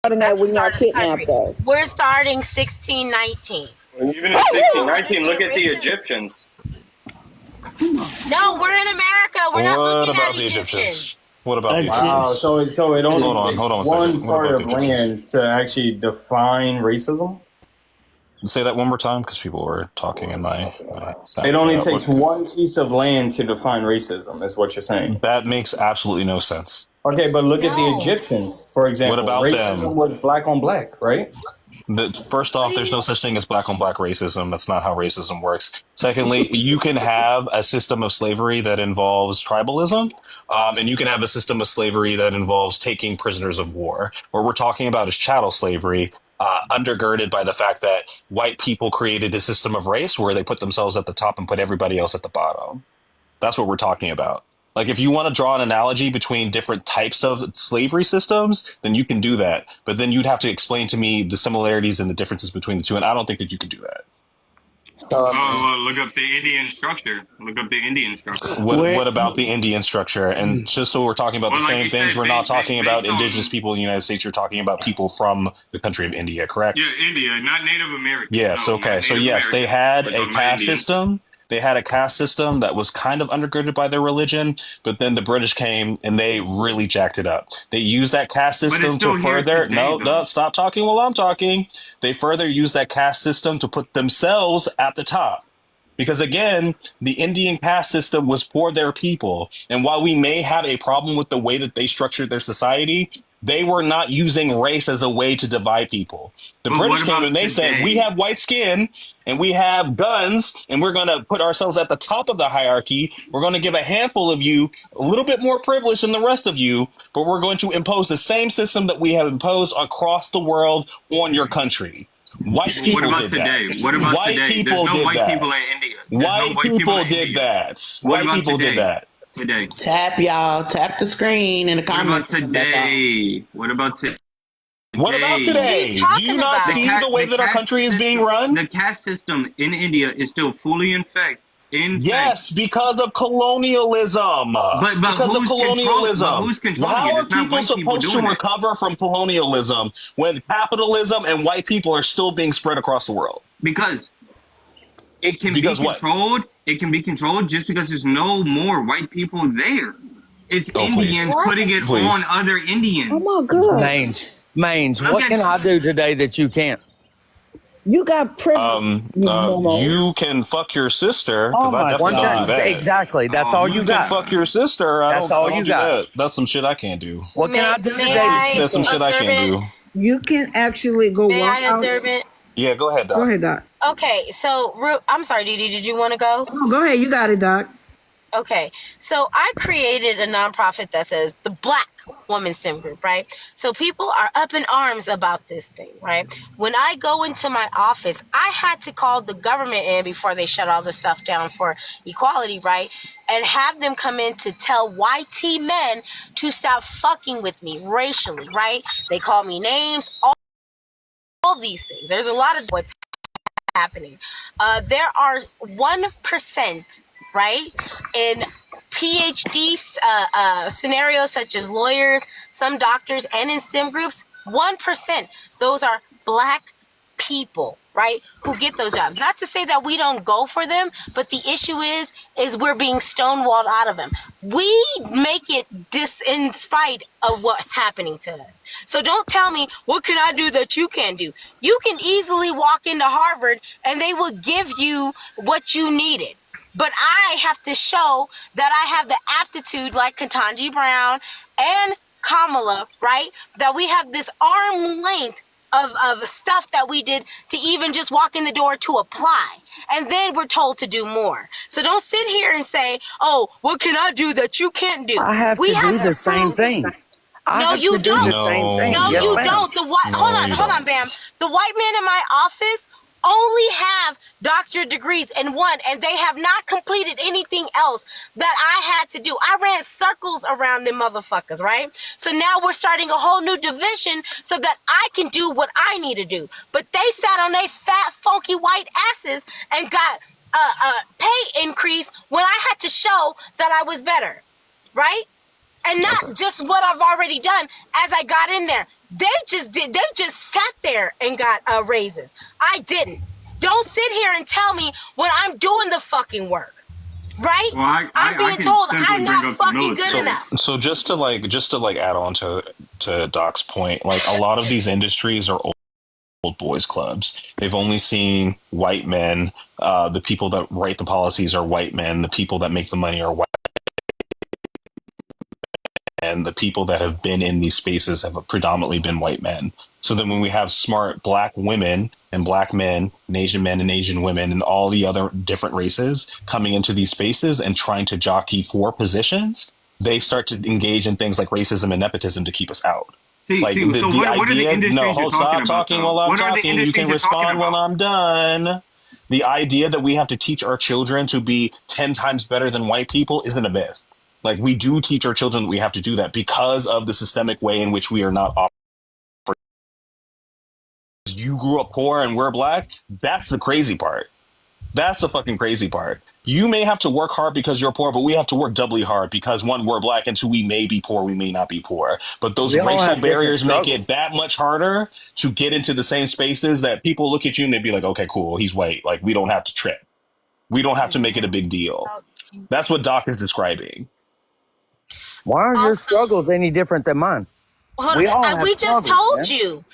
starting That's that the when y'all start of the kidnapped country. us. We're starting 1619. And even in 1619, look at the Egyptians. No, we're in America. We're not What looking at about the Egyptians. Egyptians? What about the Wow, Egyptians? so it only Hold takes on one one second. What part about the of Egyptians? land to actually define racism? Say that one more time because people were talking and my sound It cut only out. takes one piece of land to define racism, is what you're saying. That makes absolutely no sense. Okay, but look at the No. Egyptians, for What example. about Racism them? was black on black, right? First off, there's no such thing as black on black racism. That's not how racism works. Secondly, you can have a system of slavery that involves tribalism, and you can have a system of slavery that involves taking prisoners of war. What we're talking about is chattel slavery, undergirded by the fact that white people created a system of race where they put themselves at the top and put everybody else at the bottom. That's what we're talking about. Like, if you want to draw an analogy between different types of slavery systems, then you can do that. But then you'd have to explain to me the similarities and the differences between the two. And I don't think that you can do that. Oh, well, look up the Indian structure. What about the Indian structure? And just so we're talking about the Like same you things, said, we're not based talking about on- indigenous people in the United States. You're talking about people from the country of India, correct? Yeah, India, not Native American. Yes. No, Okay. not So Native yes, they American. had We're a talking about caste Indians. system. They had a caste system that was kind of undergirded by their religion, but then the British came and they really jacked it up. They used that caste it's system still to here further. today, No, though. stop talking while I'm talking. They further used that caste system to put themselves at the top. Because again, the Indian caste system was for their people. And while we may have a problem with the way that they structured their society, they were not using race as a way to divide people. The But British what came about and they said, today? we have white skin and we have guns and we're going to put ourselves at the top of the hierarchy. We're going to give a handful of you a little bit more privilege than the rest of you, but we're going to impose the same system that we have imposed across the world on your country. White people did that. What about White today? people There's no did white that. people in India. White people did that. What White about people today? did that. Today. Tap y'all. Tap the screen in the What about comments. and come back on. today? What about today? What about What are today? you Do talking you not about? see the way that our country is being run? The caste system in India is still fully in effect. Yes, because of colonialism. Because of who's colonialism. who's controlling How it? are It's not people white people supposed to doing it. recover from colonialism when capitalism and white people are still being spread across the world? Because it can Because be what? controlled. It can be controlled just because there's no more white people there. It's Oh, please. Indians putting it Please. on other Indians. Oh my God. Mange, Look what at- can I do today that you can't? You got privilege. You can fuck your sister. Oh Because I my definitely God. don't do that. Exactly. That's all You you can got. fuck your sister. I That's don't, all I don't you do got. that. That's some shit I can't do. What can I do May today? I That's some shit I observe can't it? do. You can actually go May walk I out. observe it? Yeah, go ahead, Doc. Go ahead, Doc. Okay, so I'm sorry, Dee, did you want to go? Oh, go ahead. You got it, Doc. Okay, so I created a nonprofit that says the Black Woman STEM Group, right? So people are up in arms about this thing, right? When I go into my office, I had to call the government in before they shut all the stuff down for equality, right? And have them come in to tell YT men to stop fucking with me racially, right? They call me names, all these things. There's a lot of what's happening. There are 1%, right, in PhD scenarios such as lawyers, some doctors, and in STEM groups. 1%. Those are Black people, right, who get those jobs. Not to say that we don't go for them, but the issue is we're being stonewalled out of them. We make it in spite of what's happening to us. So don't tell me, what can I do that you can't do? You can easily walk into Harvard and they will give you what you needed. But I have to show that I have the aptitude like Ketanji Brown and Kamala, right? That we have this arm length of stuff that we did to even just walk in the door to apply. And then we're told to do more. So don't sit here and say, oh, what can I do that you can't do? I have We to do the same prove- thing. I No, have you to do don't. the same thing. No, Yes, you ma'am. don't. The white No, hold you on, don't. Bam. The white men in my office only have doctorate degrees in one, and they have not completed anything else that I had to do. I ran circles around them motherfuckers, right? So now we're starting a whole new division so that I can do what I need to do. But they sat on their fat, funky white asses and got a pay increase when I had to show that I was better, right? And not just what I've already done as I got in there. They just sat there and got raises. I didn't. Don't sit here and tell me when I'm doing the fucking work. Right? Well, I'm being can told simply I'm bring not up the fucking good military. enough. So just to add on to Doc's point, like a lot of these industries are old boys clubs. They've only seen white men. The people that write the policies are white men. The people that make the money are white. And the people that have been in these spaces have predominantly been white men. So then when we have smart black women and black men and Asian women and all the other different races coming into these spaces and trying to jockey for positions, they start to engage in things like racism and nepotism to keep us out. Like So the what are the idea, no, industries you're talking stop about, talking though? while I'm What are the talking. You industries can you're talking respond when about? I'm done. The idea that we have to teach our children to be 10 times better than white people isn't a myth. Like we do teach our children that we have to do that because of the systemic way in which we are not offered. You grew up poor and we're black. That's the crazy part. That's the fucking crazy part. You may have to work hard because you're poor, but we have to work doubly hard because one, we're black, and two, we may be poor, we may not be poor. But those We all racial have different barriers make struggles. it that much harder to get into the same spaces that people look at you and they'd be like, okay, cool, he's white. Like we don't have to trip. We don't have to make it a big deal. That's what Doc is describing. Why are your Also, struggles any different than mine? hold We all on. have We just struggles, told man. you.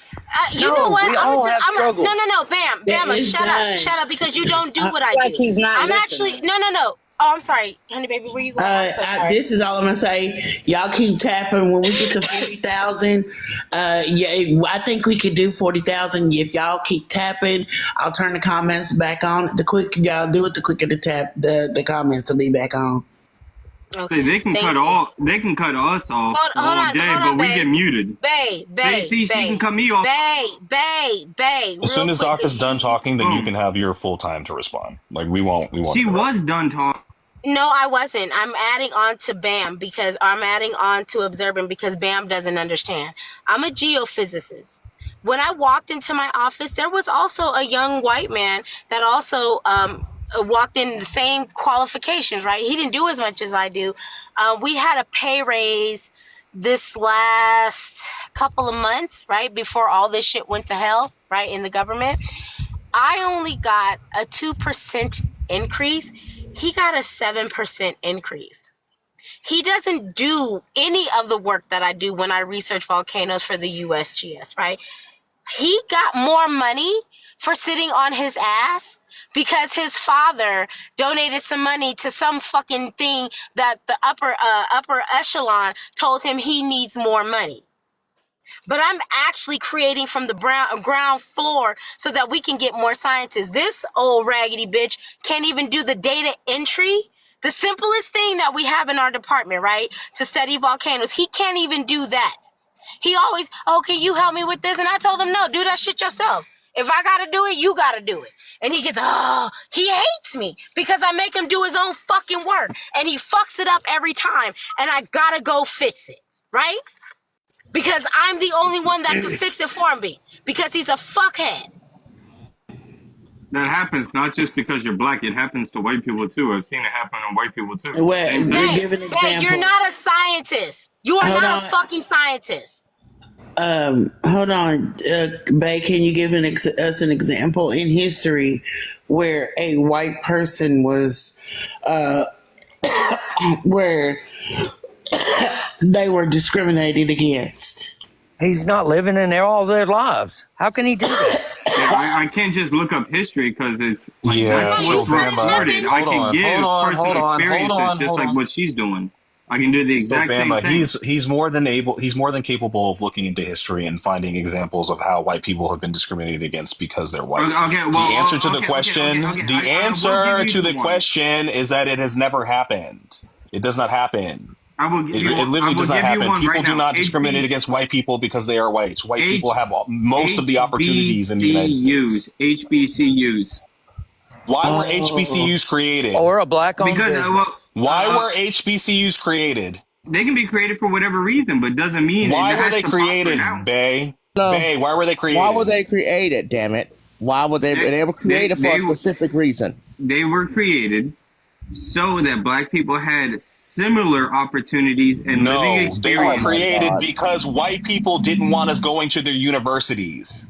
You know No, what? we all have struggles. No, Bam, That Bama, is done. shut up, because you don't do I what I feel like do. he's not I'm actually, listening. no. Oh, I'm sorry, honey, baby. Where you going? I'm so sorry. This is all I'm gonna say. Y'all keep tapping. When we get to 40,000, yeah, I think we could do 40,000 if y'all keep tapping. I'll turn the comments back on. The quick y'all do it, the quicker the tap the comments will be back on. Okay, They can thank cut you. they can cut us off all day, Hold but on, we get babe. muted. See, she can cut me off. Babe, As real soon as quick, Doc is cause done talking, then you can Boom. have your full time to respond. Like we won't She interrupt. was done talking. no, I wasn't. I'm adding on to Bam because I'm adding on to observing because Bam doesn't understand. I'm a geophysicist. When I walked into my office, there was also a young white man that also walked in the same qualifications, right? He didn't do as much as I do. We had a pay raise this last couple of months, right? Before all this shit went to hell, right? In the government. I only got a 2% increase. He got a 7% increase. He doesn't do any of the work that I do when I research volcanoes for the USGS, right? He got more money for sitting on his ass because his father donated some money to some fucking thing that the upper echelon told him he needs more money. But I'm actually creating from the ground floor so that we can get more scientists. This old raggedy bitch can't even do the data entry. The simplest thing that we have in our department, right? To study volcanoes. He can't even do that. He always, oh, can you help me with this? And I told him, no, do that shit yourself. If I gotta do it, you gotta do it. And he gets, oh, he hates me because I make him do his own fucking work. And he fucks it up every time. And I gotta go fix it, right? Because I'm the only one that can fix it for me. Because he's a fuckhead. That happens not just because you're black. It happens to white people too. I've seen it happen to white people too. Well, Same thing. give an Babe, you're example. not a scientist. You are Hold not a on. fucking scientist. Hold on, Bay. Can you give us an example in history where a white person was, where they were discriminated against? He's not living in there all their lives. How can he do that? Yeah, I can't just look up history because it's like Yeah, that's so what's recorded. I can give personal experiences just like what she's doing. I can do the So exact same Bama, thing. he's more than capable of looking into history and finding examples of how white people have been discriminated against because they're white. Okay, well, The answer to the okay, question, okay. the I will answer give to you the one. question is that it has never happened. It does not happen. I will give It, you. it I literally will does not give you happen. one People right do now. not discriminate against white people because they are white. White people have most of the opportunities in the United States. HBCUs. Why were Oh, HBCUs created? Or a black-owned Because business. Why were HBCUs created? they can be created for whatever reason, but doesn't mean it Why were has they to prosper created, now. Bay? No. Bay, why were they Why were created? they created? Damn it! Why were they? They were created for a specific reason. They were created so that black people had similar opportunities and living No, they were Oh my experiences. created God. because white people didn't want us going to their universities.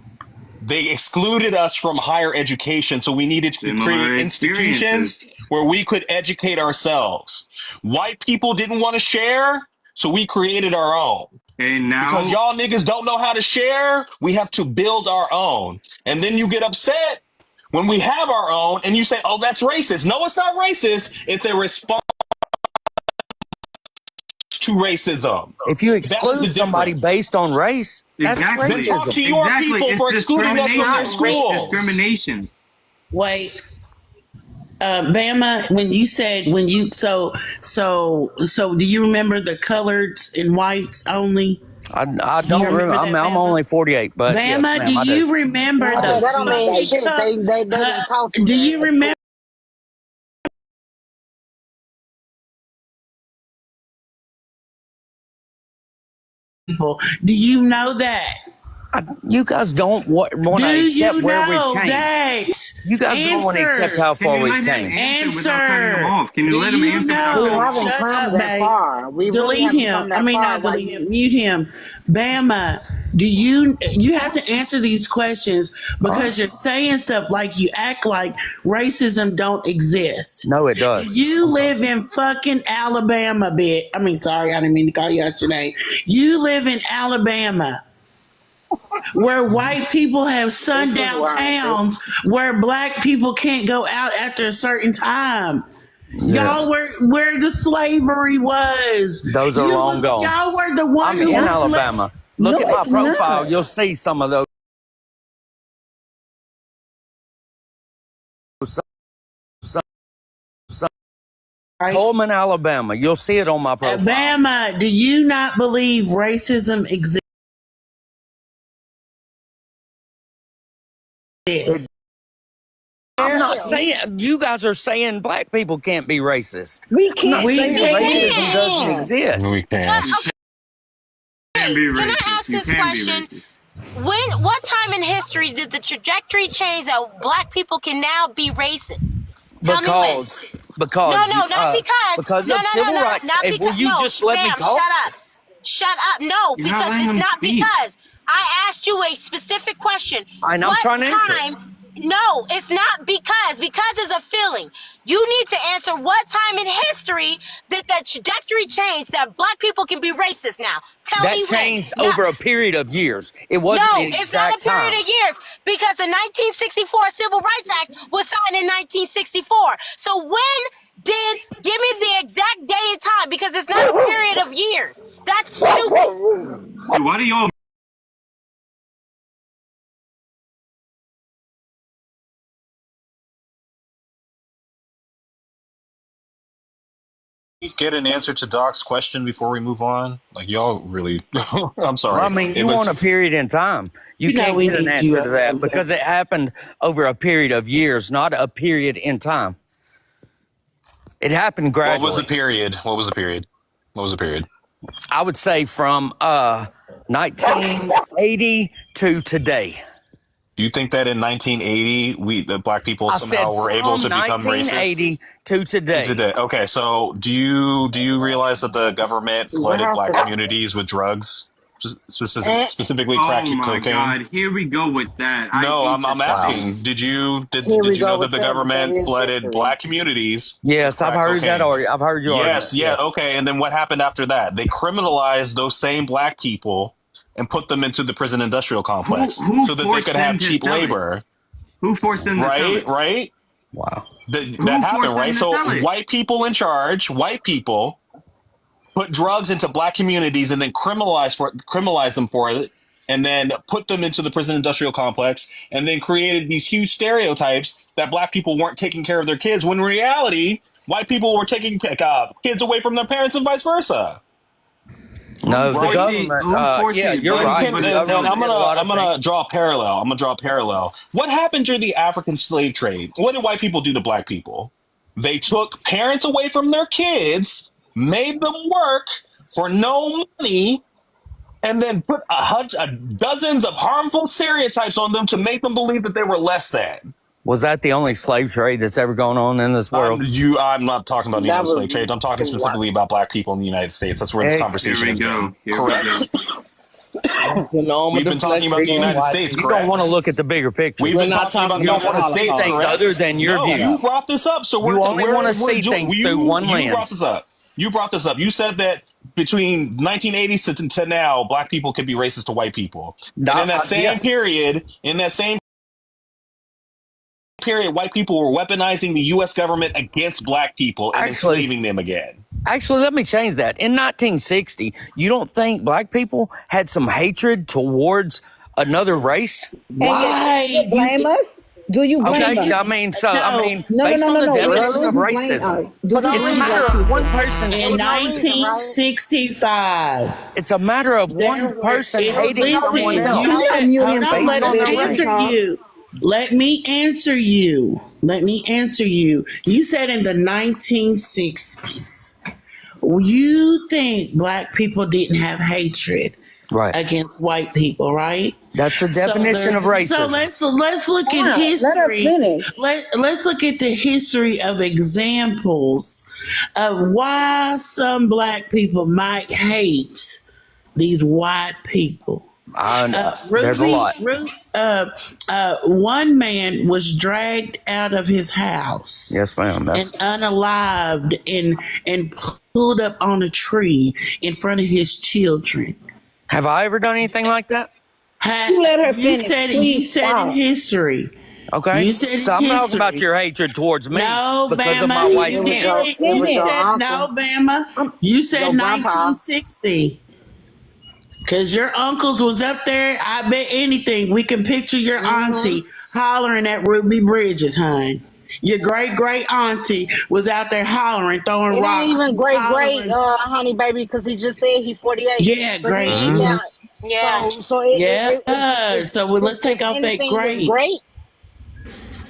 They excluded us from higher education, so we needed to create Similar experiences. institutions where we could educate ourselves. White people didn't want to share, so we created our own. And Because now, y'all niggas don't know how to share, we have to build our own. And then you get upset when we have our own and you say, oh, that's racist. No, it's not racist. It's a response to racism. If you That is the exclude somebody difference. based on race, that's exactly, Then talk racism. to your exactly, people it's for excluding us from their Not discrimination. It's race. schools. discrimination. Wait, Bama, when you said when you so do you remember the coloreds and whites only? I Do you don't remember. remember that, I'm Bama? only 48, but yes, Bama, do ma'am, I do. you remember God, the That that's don't not mean like shit. fucking they didn't talk to do that you in school. remember people? Do you know that? You guys don't want Do to accept you where we know came. that? You guys don't want to accept Answer. how Can far you we let him came. answer without cutting him Answer. off? Can Do you let him you answer without We cutting know? him haven't off? Shut come up, that babe. far. We really Delete haven't him. come I that mean, far. not delete him. Mute him. Bama, do you have to answer these questions All right. because you're saying stuff like you act like racism don't exist. No, it does. You live in fucking Alabama, bitch. I mean, sorry, I didn't mean to call you out your name. You live in Alabama where white people have This is sundown why. towns where black people can't go out after a certain time. Yeah, Y'all were where the slavery was. those are long gone. Y'all were the one I'm who in was Alabama. No, Look at my it's profile. not. You'll see some of those. right. Pullman, Alabama. You'll see it on my profile. Alabama, do you not believe racism exists? I'm not Hell, saying you guys are saying black people can't be racist. We I'm not can't. We saying Yes, we racism can. doesn't can. exist. We can. You can be Can I racist. ask You this can be question? racist. What time in history did the trajectory change that black people can now be racist? Tell me when. because No, because no, not because. because No, of no, no, civil no, rights. not Will because. you No, just let me fam, talk? shut up. Shut up. No, You're not because letting it's him not speak. because. I asked you a specific question. And I'm What trying to answer it. time? No, it's not because. Because is a feeling. You need to answer what time in history did the trajectory change that black people can be racist now? Tell That me when. changed No, over a period of years. It wasn't no, an it's not a exact period time. of years because the 1964 Civil Rights Act was signed in 1964. So when give me the exact day and time because it's not a period of years. That's stupid. Dude, why do y'all Get an answer to Doc's question before we move on? Like y'all really I'm Well, I sorry. mean, It you want was a period in time. You You know can't we get an need you answer to up there. that because it happened over a period of years, not a period in time. It happened what was the gradually. period? What was the period? What was the period? I would say from 1980 to today. You think that in 1980 the black people I somehow said were able from to become racist? 1980 to today. Today. Okay, so do you realize that the government what flooded black happened? communities with drugs, And specifically Oh crack my cocaine? God, here we go with that. I No, hate I'm this Wow. debate. asking. Did here we did you know go that with the that, but that government is flooded history. black communities with Yes, I've crack heard that. cocaine? I've heard your argument. Yes, yeah, Yes. okay. And then what happened after that? They criminalized those same black people and put them into the prison industrial complex Who so that they forced could have them to cheap sell it? labor. Who forced them to sell Right, it? right. Wow. That Who happened, forced right? them to So sell it? white people in charge, white people put drugs into black communities and then criminalize them for it, and then put them into the prison industrial complex, and then created these huge stereotypes that black people weren't taking care of their kids when in reality white people were taking kids away from their parents and vice versa. Who No, the forced Right? it? government. Who forced Yeah, it? you're Black And right. people can The to and sell government it. I'm did a gonna lot I'm of gonna things. draw a parallel. I'm gonna draw a parallel. What happened during the African slave trade? What did white people do to black people? They took parents away from their kids, made them work for no money, and then put dozens of harmful stereotypes on them to make them believe that they were less than. Was that the only slave trade that's ever gone on in this world? I'm not talking about the That United was States trade. I'm talking the what? specifically about black people in the United States. That's where this Hey, Here conversation we has go. been. Here we go. Correct. Phenomenal We've been talking about the deflection United on white States, you people. don't want to correct? look at the bigger picture. We've We're been not talking talking about the You about don't the want to United see States, things Holocaust. other correct? than your No, view. you brought this up, so You only want to see doing. things through one You brought lens. this up. You brought this up. You said that between 1980s to now, black people could be racist to white people, and in that Yeah. same period, white people were weaponizing the U.S. government against black people and Actually, enslaving them again. let me change that. In 1960, you don't think black people had some hatred towards another race? And yet, do you Why blame you? us? Do you blame Okay, us? No, based on the No. definition Really? of Do you blame racism, us? Do For you no it's a blame matter black reason. of one people? person. It in was no reason, right? 1965, It's a matter of there one were. person It was for hating no someone reason, Listen, else you You okay? gotta said. mute Hold him on. for a based Let minute, on us their baby. Let him race. answer talk. you. Let me answer you. Let me answer you. You said in the 1960s. You think black people didn't have hatred Right. against white people, right? That's the So definition there. of So racism. let's look at Wow, let her history. finish. Let's look at the history of examples of why some black people might hate these white people. There's a lot. One man was dragged out of his house Yes, ma'am. and unalived and pulled up on a tree in front of his children. Have I ever done anything like that? You let her You finish. said Please in stop. history. Okay. You said in So I'm talking about history. your hatred towards me No, because of my Bama, white you It was skin. your, can't. it You was your Finish. said no, uncle, Bama. I'm, You said your grandpa. 1960. Cause your uncles was up there. I bet anything we can picture your Mm-hmm. auntie hollering at Ruby Bridges, hon. Your great auntie was out there hollering, throwing It ain't rocks, even great, hollering. Honey baby, because he just said he 48. Yeah, So he great. ain't Hmm. that. Yeah. So Yeah. if So let's take off that anything is great. great,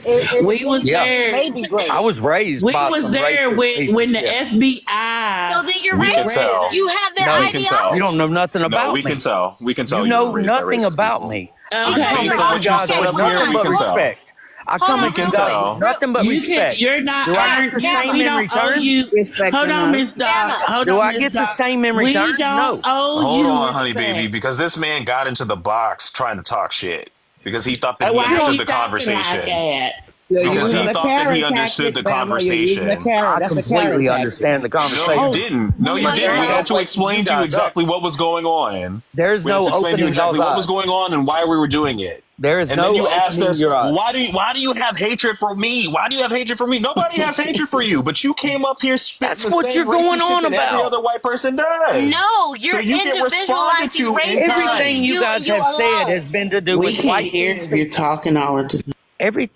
if We was Yeah. anything, it there. may be great. I was raised We by was some there racist piece of when the shit. FBI So then you're We can racist. tell. You have their No, We can tell. you don't know ideology. nothing No, about we can me. tell. We can You tell you were know raised by nothing racist about people. me. I Because Okay. come Based at on you what you guys okay, said with up here, nothing we but can tell. respect. I hold come We on, at you can real guys quick. with tell. nothing but You can. respect. You're not Do I get earned. the same We in don't owe return? you. Hold respecting on, us. Miss Doc. Bama. Hold Do on, I Miss get the Doc. same in We return? don't No. owe Hold you on, honey baby, respect. because this man got into the box trying to talk shit because he thought that he Why are understood you the talking like conversation. that? You're Because using he Okay. a thought that he carrot understood tactic, the Bama. You're using a conversation. carrot. I That's a carrot completely tactic. understand the No, you conversation. didn't. No, you But didn't. there We ain't no had to opening you explain to you guys up. exactly what was going on. There's We had no to explain to you opening y'all's exactly what was eyes. going on and why we were doing it. There is And then no you asked opening us, your well, eyes. why do you have hatred for me? Why do you have hatred for me? Nobody has hatred for you, but you came up here spitting That's the what same you're going racist shit on that every about. other white person does. No, So you're you get responded individualizing to in racism. Everything kind. you guys You have said allow has it. been to do We with can't white hear if you're people. talking all of this. Every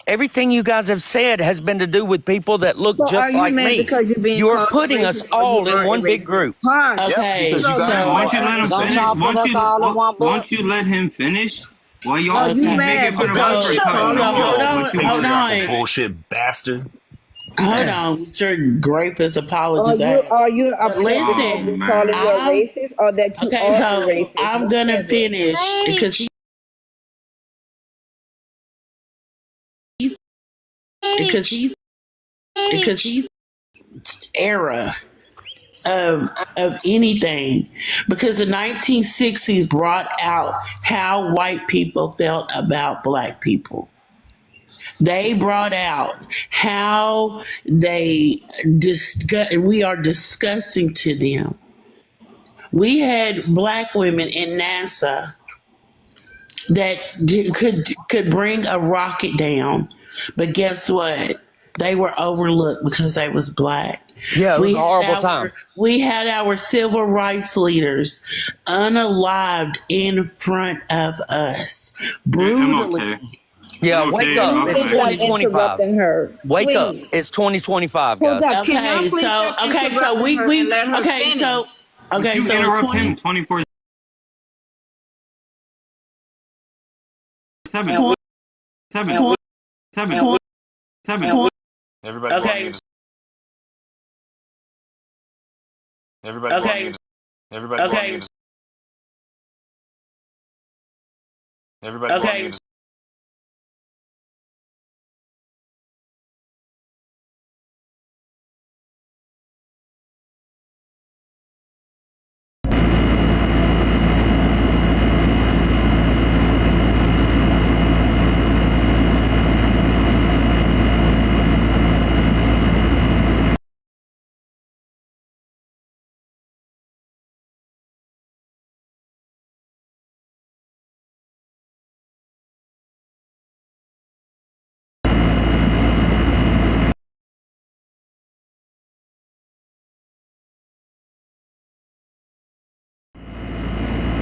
Everything you guys have said has been to do with people that look So are just you like mad me. because you're being You're called a putting us racist or you all in are a one big racist? group. Hush. Yep, Okay, because you So guys you so Won't are you a let him Don't finish? y'all racist. put us all in one book? Won't you let him finish? Why Are y'all you keep okay, making mad fun of because us so for you're cutting calling him her hold off? on, But you hold won't. patriarchal on, bullshit bastard. hold on. With your rapist Are apologist you ass. are you But upset because Oh listen, we're calling man. you a I'm racist or that you okay. are a So racist? I'm Which gonna is it? finish Sage. he's because Sage. he's because Sage. he's era of anything because the 1960s brought out how white people felt about black people. They brought out how we are disgusting to them. We had black women in NASA that could bring a rocket down, but guess what? They were overlooked because they was black. Yeah, it was a horrible time. We had our civil rights leaders unalived in front of us I'm brutally. okay. Yeah, I'm wake okay. up. Please It's Okay. stop 2025. interrupting her. Wake up. Please. It's 2025, Hold guys. up. Can y'all please stop Okay, so interrupting her and let her finish? But you in interrupt him 20 24/7. And we 7. and we 7. and we 7. and we Everybody go on okay, mute. Everybody go on okay, mute. Everybody go on okay, mute. Everybody go on okay. mute.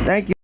Thank you.